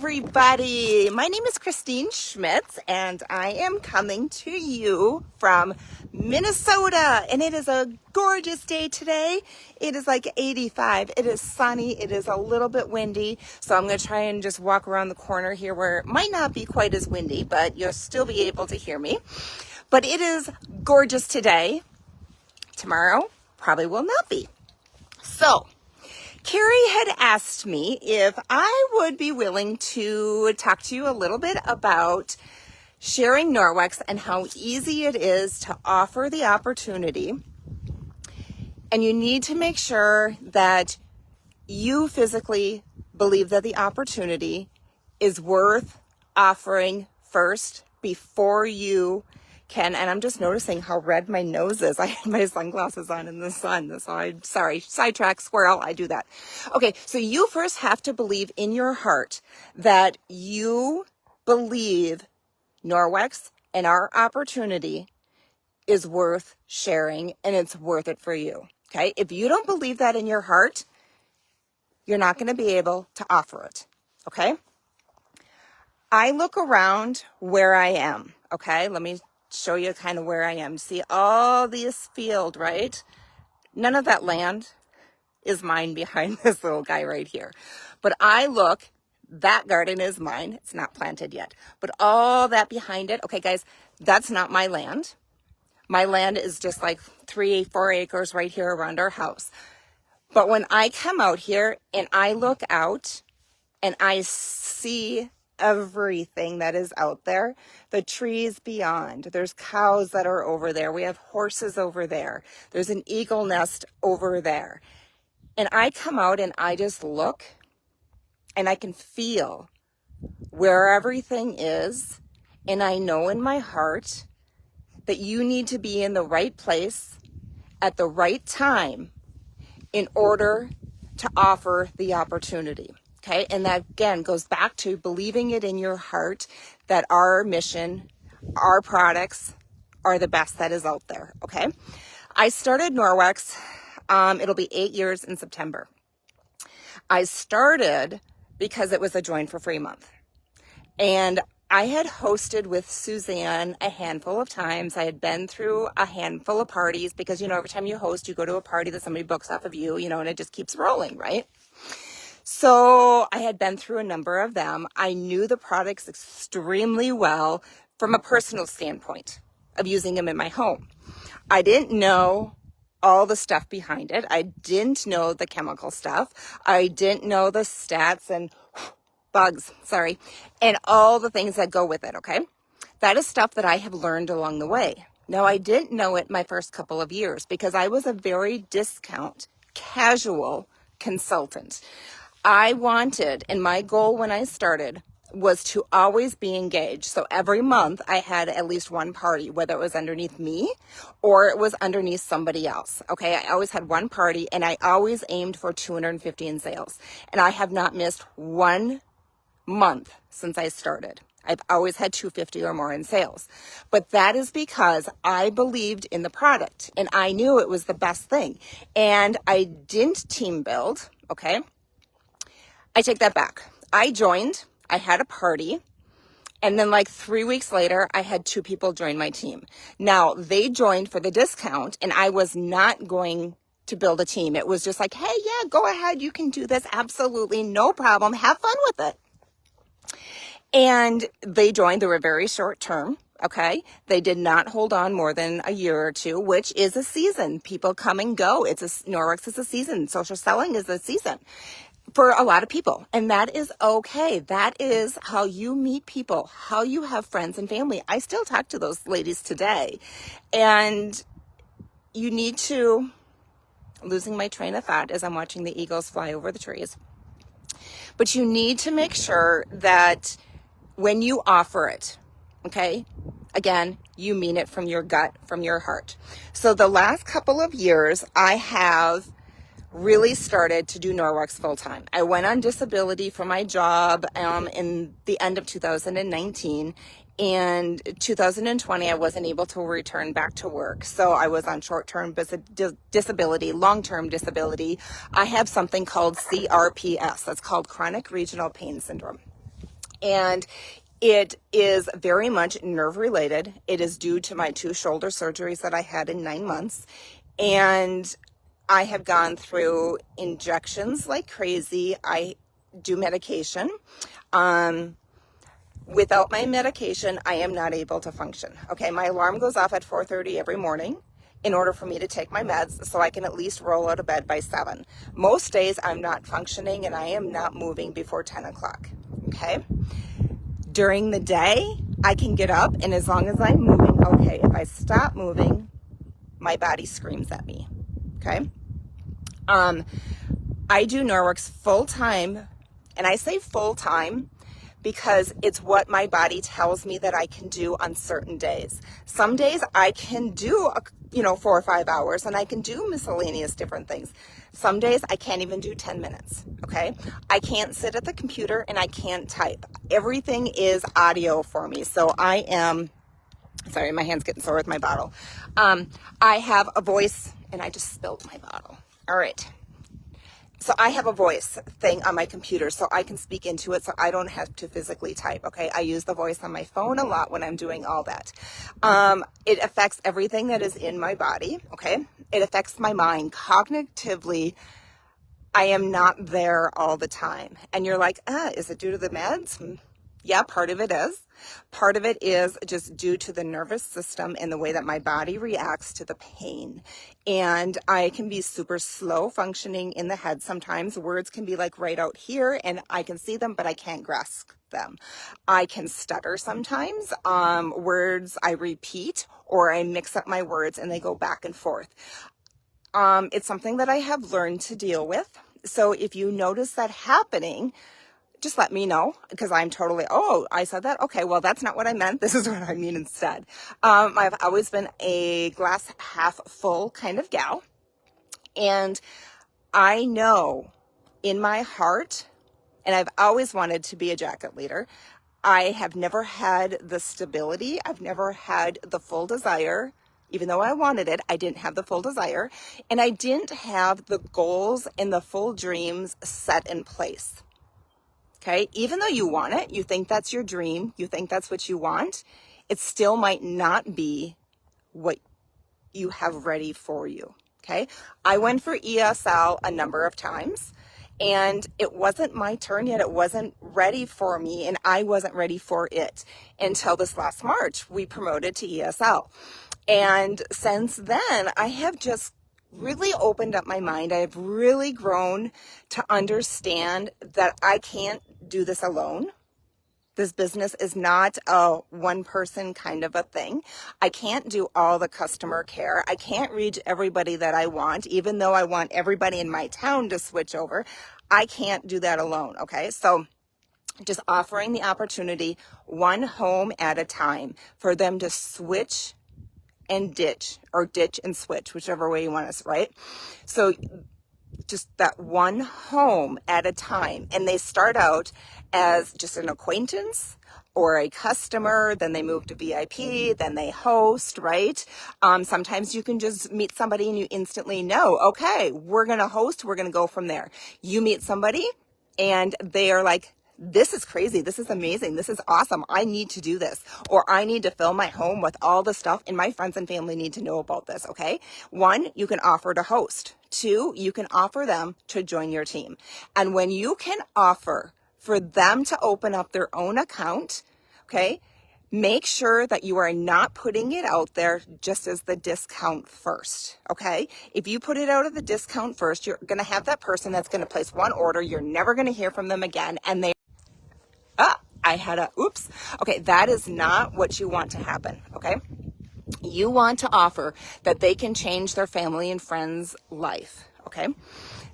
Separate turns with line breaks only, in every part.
everybody. My name is Christine Schmitz, and I am coming to you from Minnesota, and it is a gorgeous day today. It is like 85. It is sunny. It is a little bit windy, so I'm going to try and just walk around the corner here where it might not be quite as windy, but you'll still be able to hear me. But it is gorgeous today. Tomorrow probably will not be. So Carrie had asked me if I would be willing to talk to you a little bit about sharing Norwex and how easy it is to offer the opportunity. And you need to make sure that you physically believe that the opportunity is worth offering first before you can. And I'm just noticing how red my nose is. I had my sunglasses on in the sun. So sorry, sidetrack, squirrel, I do that. Okay, so you first have to believe in your heart that you believe Norwex and our opportunity is worth sharing and it's worth it for you. Okay, if you don't believe that in your heart, you're not going to be able to offer it. Okay, I look around where I am. Okay, let me show you kind of where I am. See all this field, right? None of that land is mine behind this little guy right here. But I look, that garden is mine. It's not planted yet. But all that behind it, okay, guys, that's not my land. My land is just like 3-4 acres right here around our house. But when I come out here and I look out and I see everything that is out there, the trees beyond, there's cows that are over there, we have horses over there, there's an eagle nest over there, and I come out and I just look and I can feel where everything is, and I know in my heart that you need to be in the right place at the right time in order to offer the opportunity. Okay, and that again goes back to believing it in your heart that our mission, our products are the best that is out there. Okay, I started Norwex. It'll be 8 years in September. I started because it was a join for free month, and I had hosted with Suzanne a handful of times. I had been through a handful of parties because, you know, every time you host, you go to a party that somebody books off of you, you know, and it just keeps rolling, right? So I had been through a number of them. I knew the products extremely well from a personal standpoint of using them in my home. I didn't know all the stuff behind it. I didn't know the chemical stuff. I didn't know the stats and bugs, and all the things that go with it, okay? That is stuff that I have learned along the way. Now, I didn't know it my first couple of years because I was a very discount, casual consultant. I wanted, and my goal when I started was to always be engaged. So every month I had at least one party, whether it was underneath me or it was underneath somebody else. Okay, I always had one party and I always aimed for 250 in sales. And I have not missed one month since I started. I've always had 250 or more in sales. But that is because I believed in the product and I knew it was the best thing. And I didn't team build, okay? I take that back. I joined, I had a party, and then like 3 weeks later, I had 2 people join my team. Now, they joined for the discount, and I was not going to build a team. It was just like, hey, yeah, go ahead. You can do this. Absolutely. No problem. Have fun with it. And they joined. They were very short term. Okay. They did not hold on more than a year or two, which is a season. People come and go. Norwex is a season. Social selling is a season for a lot of people. And that is okay. That is how you meet people, how you have friends and family. I still talk to those ladies today. And you need to, losing my train of thought as I'm watching the eagles fly over the trees. But you need to make sure that when you offer it, okay, again, you mean it from your gut, from your heart. So the last couple of years, I have really started to do Norwex full time. I went on disability for my job in the end of 2019. And 2020, I wasn't able to return back to work. So I was on short-term disability, long-term disability. I have something called CRPS. That's called chronic regional pain syndrome. And it is very much nerve related. It is due to my 2 shoulder surgeries that I had in 9 months. And I have gone through injections like crazy. I do medication. Without my medication, I am not able to function. Okay, my alarm goes off at 4:30 every morning in order for me to take my meds so I can at least roll out of bed by 7. Most days I'm not functioning and I am not moving before 10 o'clock. Okay, during the day, I can get up, and as long as I'm moving, okay, if I stop moving, my body screams at me. Okay, I do Norworks full time, and I say full time because it's what my body tells me that I can do on certain days. Some days I can do, 4 or 5 hours, and I can do miscellaneous different things. Some days I can't even do 10 minutes, okay? I can't sit at the computer and I can't type. Everything is audio for me. So sorry, my hand's getting sore with my bottle. I have a voice, and I just spilled my bottle. All right. So I have a voice thing on my computer so I can speak into it so I don't have to physically type, okay? I use the voice on my phone a lot when I'm doing all that. It affects everything that is in my body, okay? It affects my mind. Cognitively, I am not there all the time. And you're like, is it due to the meds? Yeah, part of it is. Part of it is just due to the nervous system and the way that my body reacts to the pain. And I can be super slow functioning in the head sometimes. Words can be like right out here and I can see them, but I can't grasp them. I can stutter sometimes. Words I repeat or I mix up my words and they go back and forth. It's something that I have learned to deal with. So if you notice that happening, just let me know, because I'm totally, I said that? Okay, well, that's not what I meant. This is what I mean instead. I've always been a glass half full kind of gal. And I know in my heart, and I've always wanted to be a jacket leader. I have never had the stability. I've never had the full desire. Even though I wanted it, I didn't have the full desire. And I didn't have the goals and the full dreams set in place. Okay, even though you want it, you think that's your dream, you think that's what you want, it still might not be what you have ready for you. Okay, I went for ESL a number of times and it wasn't my turn yet. It wasn't ready for me and I wasn't ready for it until this last March. We promoted to ESL. And since then, I have just really opened up my mind. I have really grown to understand that I can't do this alone. This business is not a one person kind of a thing. I can't do all the customer care. I can't reach everybody that I want, even though I want everybody in my town to switch over. I can't do that alone. Okay. So just offering the opportunity one home at a time for them to switch and ditch, or ditch and switch, whichever way you want us, right? So just that one home at a time. And they start out as just an acquaintance or a customer, then they move to VIP, then they host, right? Sometimes you can just meet somebody and you instantly know, okay, we're going to host, we're going to go from there. You meet somebody and they are like, this is crazy. This is amazing. This is awesome. I need to do this, or I need to fill my home with all the stuff and my friends and family need to know about this. Okay. 1, you can offer to host. 2, you can offer them to join your team. And when you can offer for them to open up their own account, okay, make sure that you are not putting it out there just as the discount first, okay? If you put it out at the discount first, you're going to have that person that's going to place one order. You're never going to hear from them again. And okay, that is not what you want to happen, okay? You want to offer that they can change their family and friends' life, okay?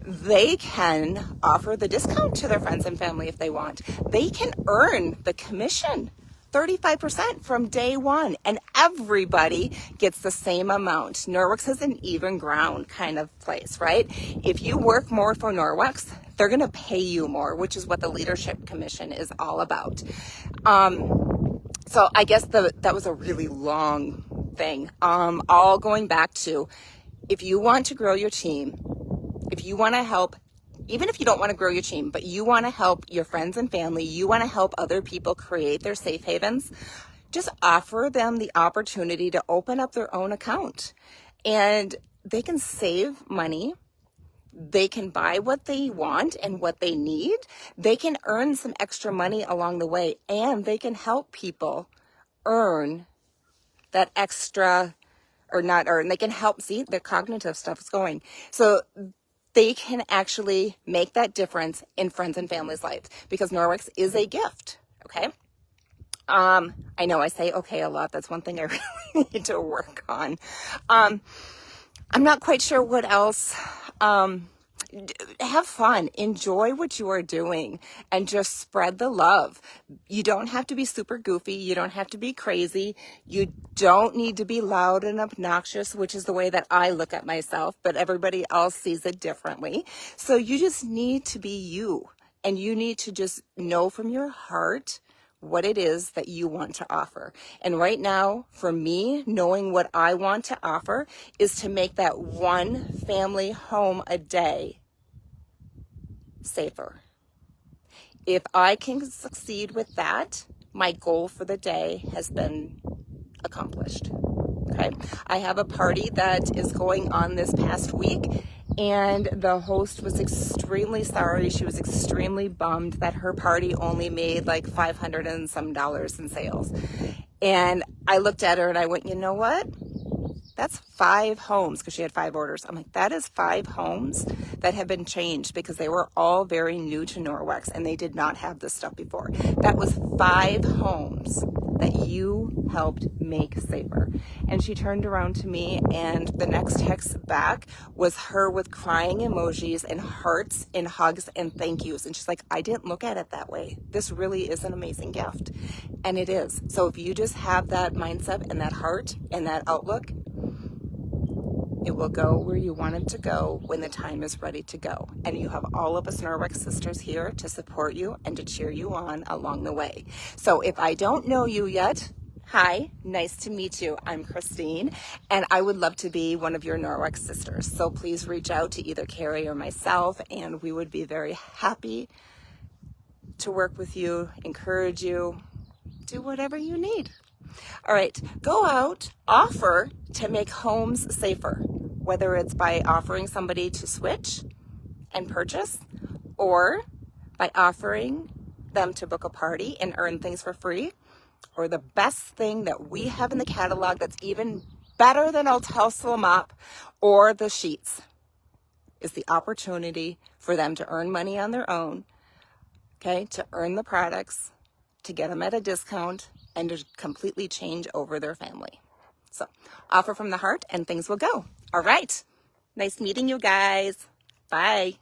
They can offer the discount to their friends and family if they want. They can earn the commission, 35% from day one, and everybody gets the same amount. Norworks is an even ground kind of place, right? If you work more for Norworks, they're going to pay you more, which is what the leadership commission is all about. So I guess that was a really long thing. All going back to, if you want to grow your team, if you want to help even if you don't want to grow your team, but you want to help your friends and family, you want to help other people create their safe havens, just offer them the opportunity to open up their own account. And they can save money. They can buy what they want and what they need. They can earn some extra money along the way, and they can help people earn that extra, or not earn, they can help, see, the cognitive stuff is going. So they can actually make that difference in friends and family's lives, because Norwex is a gift, okay? I know I say okay a lot. That's one thing I really need to work on. I'm not quite sure what else. Have fun, enjoy what you are doing, and just spread the love. You don't have to be super goofy. You don't have to be crazy. You don't need to be loud and obnoxious, which is the way that I look at myself, but everybody else sees it differently. So you just need to be you, and you need to just know from your heart what it is that you want to offer. And right now, for me, knowing what I want to offer is to make that one family home a day safer. If I can succeed with that, my goal for the day has been accomplished. Okay. I have a party that is going on this past week, and the host was extremely sorry. She was extremely bummed that her party only made like $500 and some in sales. And I looked at her and I went, you know what? That's 5 homes, because she had 5 orders. I'm like, that is 5 homes that have been changed because they were all very new to Norwex and they did not have this stuff before. That was 5 homes that you helped make safer. And she turned around to me, and the next text back was her with crying emojis and hearts and hugs and thank yous. And she's like, I didn't look at it that way. This really is an amazing gift. And it is. So if you just have that mindset and that heart and that outlook, it will go where you want it to go when the time is ready to go. And you have all of us Norwex sisters here to support you and to cheer you on along the way. So if I don't know you yet, hi, nice to meet you. I'm Christine, and I would love to be one of your Norwex sisters. So please reach out to either Carrie or myself, and we would be very happy to work with you, encourage you, do whatever you need. All right, go out, offer to make homes safer, whether it's by offering somebody to switch and purchase, or by offering them to book a party and earn things for free, or the best thing that we have in the catalog that's even better than I'll mop or the sheets is the opportunity for them to earn money on their own, okay, to earn the products, to get them at a discount, and to completely change over their family. So offer from the heart and things will go. All right. Nice meeting you guys. Bye.